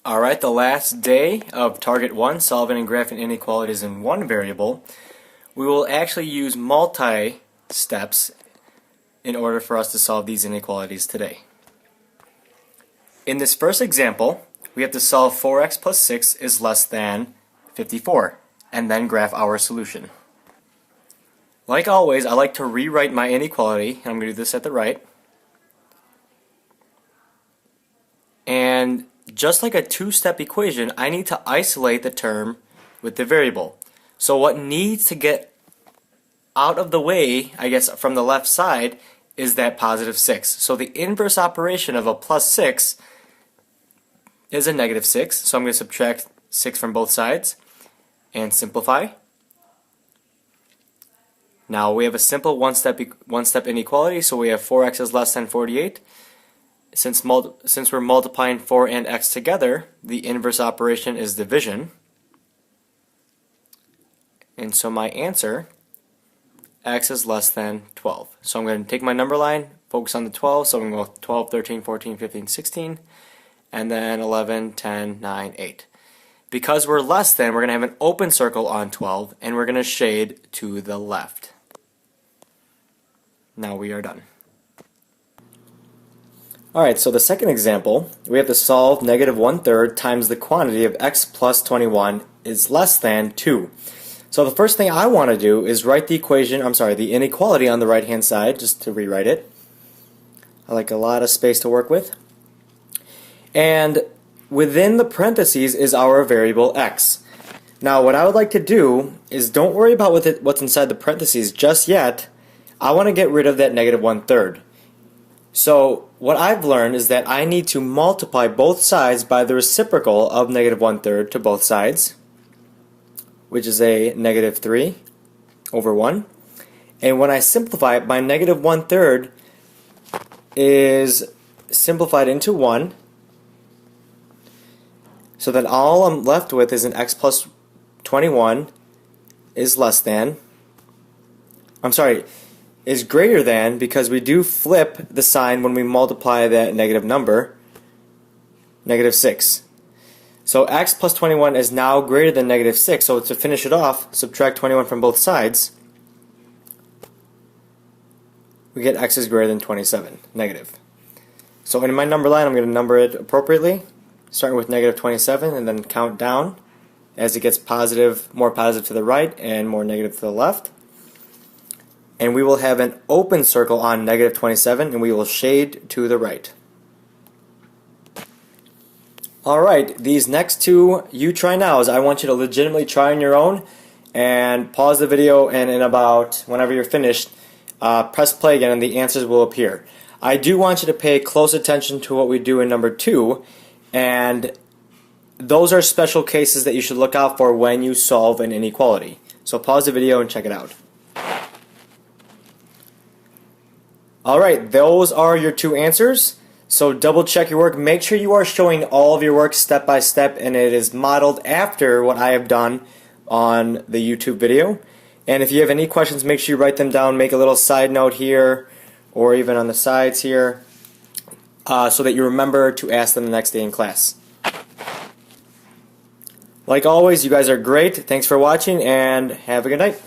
Alright, the last day of Target 1, solving and graphing inequalities in one variable. We will actually use multi-steps in order for us to solve these inequalities today. In this first example, we have to solve 4x plus 6 is less than 54, and then graph our solution. Like always, I like to rewrite my inequality, and I'm going to do this at the right. And just like a two-step equation, I need to isolate the term with the variable. So what needs to get out of the way, I guess, from the left side is that positive 6. So the inverse operation of a plus 6 is a negative 6. So I'm going to subtract 6 from both sides and simplify. Now we have a simple one-step inequality, so we have 4x is less than 48. Since we're multiplying 4 and x together, the inverse operation is division. And so my answer, x is less than 12. So I'm going to take my number line, focus on the 12, so I'm going to go 12, 13, 14, 15, 16, and then 11, 10, 9, 8. Because we're less than, we're going to have an open circle on 12, and we're going to shade to the left. Now we are done. Alright, so the second example, we have to solve negative 1/3 times the quantity of x plus 21 is less than 2. So the first thing I want to do is write the the inequality on the right hand side, just to rewrite it. I like a lot of space to work with. And within the parentheses is our variable x. Now what I would like to do is don't worry about what's inside the parentheses just yet. I want to get rid of that negative 1/3. So what I've learned is that I need to multiply both sides by the reciprocal of negative 1/3 to both sides, which is a negative 3 over 1. And when I simplify it, my negative 1/3 is simplified into 1, so that all I'm left with is an x plus 21 is less than, is greater than, because we do flip the sign when we multiply that negative number, negative 6. So x plus 21 is now greater than negative 6, so to finish it off, subtract 21 from both sides, we get x is greater than 27, negative. So in my number line, I'm going to number it appropriately, starting with negative 27, and then count down as it gets positive, more positive to the right and more negative to the left. And we will have an open circle on negative 27, and we will shade to the right. Alright, these next two you try nows, I want you to legitimately try on your own, and pause the video, and in about, whenever you're finished, press play again and the answers will appear. I do want you to pay close attention to what we do in number 2, and those are special cases that you should look out for when you solve an inequality. So pause the video and check it out. Alright, those are your two answers. So double check your work. Make sure you are showing all of your work step by step and it is modeled after what I have done on the YouTube video. And if you have any questions, make sure you write them down. Make a little side note here or even on the sides here so that you remember to ask them the next day in class. Like always, you guys are great. Thanks for watching and have a good night.